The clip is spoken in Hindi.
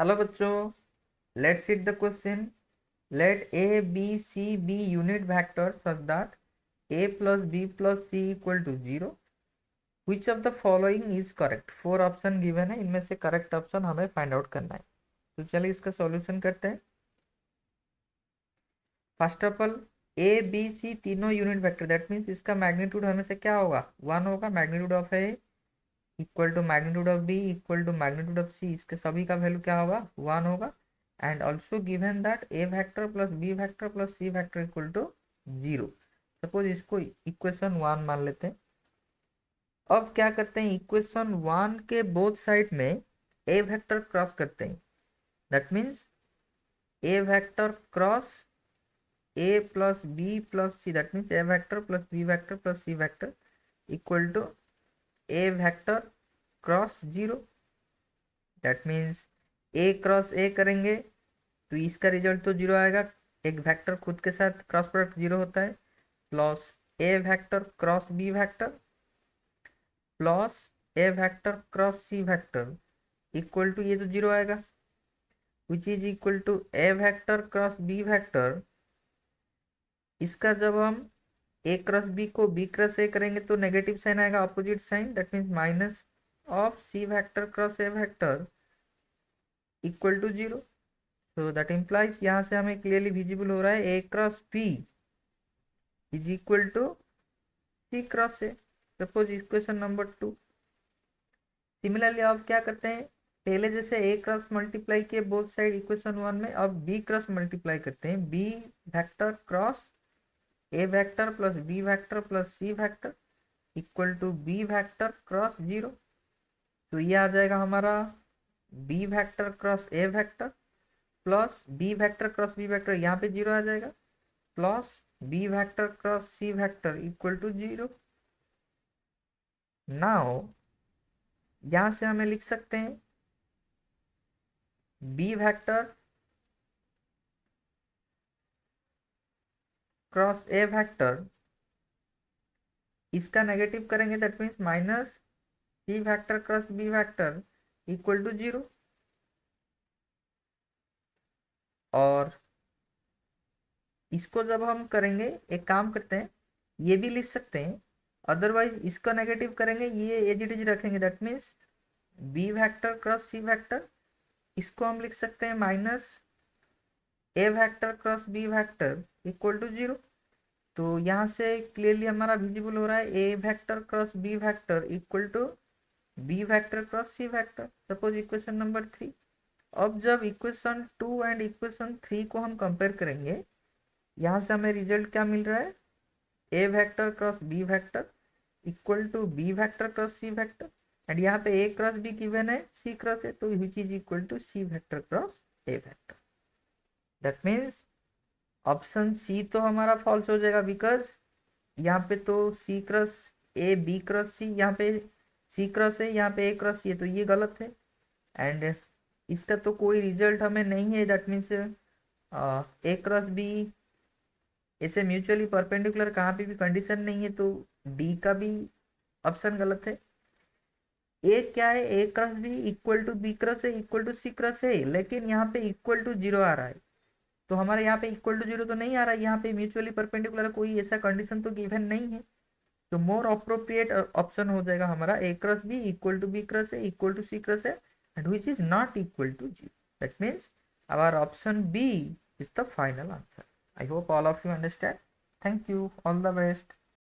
हेलो बच्चों, let's read the question. Let a b c be unit vectors such that a plus b plus c equal to 0. Which of the following is correct? 4 option given है, इनमें से करेक्ट ऑप्शन हमें फाइंड आउट करना है. तो चलिए इसका सॉल्यूशन करते हैं. First of all, A B C तीनों यूनिट वेक्टर, दैट मीन्स इसका मैग्नीट्यूड हमेशा क्या होगा? 1 होगा. Magnitude of A equal to magnitude of B equal to magnitude of C, इसके सभी का वैल्यू क्या होगा? 1 होगा. And also given that A vector plus B vector plus C vector equal to 0. Suppose इसको इक्वेशन 1 मान लेते हैं. अब क्या करते हैं, इक्वेशन 1 के बोथ साइड में ए वेक्टर क्रॉस करते हैं. That means A vector cross A plus B plus C, that means A vector plus B vector plus C vector equal to A vector cross 0. That means A cross A करेंगे तो इसका रिजल्ट तो 0 आएगा. एक वेक्टर खुद के साथ क्रॉस प्रोडक्ट 0 होता है. Plus A vector cross B vector plus A vector cross C vector equal to, ये तो 0 आएगा, which is equal to A vector cross B vector. इसका जब हम ए क्रॉस बी को बी क्रॉस ए करेंगे तो नेगेटिव साइन आएगा, opposite sign. That means minus of C vector cross A vector equal to 0. So that implies, यहाँ से हमें क्लियरली विजिबल हो रहा है A cross B is equal to C cross A. Suppose equation number 2. Similarly अब क्या करते हैं, पहले जैसे ए क्रॉस मल्टीप्लाई किए बोथ साइड इक्वेशन 1 में, अब बी क्रॉस मल्टीप्लाई करते हैं. B vector cross A vector plus B vector plus C vector equal to B vector cross 0. तो ये आ जाएगा हमारा B vector cross A vector plus B vector cross B vector, यहाँ पे 0 आ जाएगा, plus B vector cross C vector equal to 0. Now यहाँ से हमें लिख सकते हैं B vector cross A vector, इसका नेगेटिव करेंगे that means minus C vector cross B vector equal to 0. और इसको जब हम करेंगे, एक काम करते हैं, ये भी लिख सकते हैं. अदरवाइज इसका नेगेटिव करेंगे, ये एज इट इज रखेंगे, that means B vector cross C vector, इसको हम लिख सकते हैं minus A vector cross B vector equal to 0. तो यहाँ से क्लियरली हमारा विजिबल हो रहा है A vector cross B vector equal to B vector cross C vector. Suppose equation number 3. अब जब इक्वेशन 2 एंड इक्वेशन 3 को हम कंपेयर करेंगे, यहाँ से हमें रिजल्ट क्या मिल रहा है, A vector cross B vector equal to B vector cross C vector. And यहाँ पे ए क्रॉस बी गिवन है, सी क्रॉस है, तो which is equal to C vector cross A vector. That means option C तो हमारा फॉल्स हो जाएगा, बिकॉज यहाँ पे तो C cross A B cross C, यहाँ पे सी क्रॉस है, यहाँ पे ए क्रॉस सी है, तो ये गलत है. एंड इसका तो कोई रिजल्ट हमें नहीं है. That means A cross B ऐसे म्यूचुअली परपेंडिकुलर कहाँ पे भी कंडीशन नहीं है, तो डी का भी ऑप्शन गलत है. ए क्या है, A cross B equal to B cross A equal to C cross है, लेकिन यहाँ पे इक्वल टू 0 आ रहा है. तो हमारे यहाँ पे इक्वल टू 0 तो नहीं आ रहा है, यहाँ पे म्यूचुअली परपेंडिकुलर कोई ऐसा कंडीशन तो गिवन नहीं है. तो मोर अप्रोप्रिएट ऑप्शन हो जाएगा हमारा A cross B equal to B cross A equal to C cross A and which is not equal to 0. That means our option B is the final answer. I hope all of you understand. Thank you. All the best.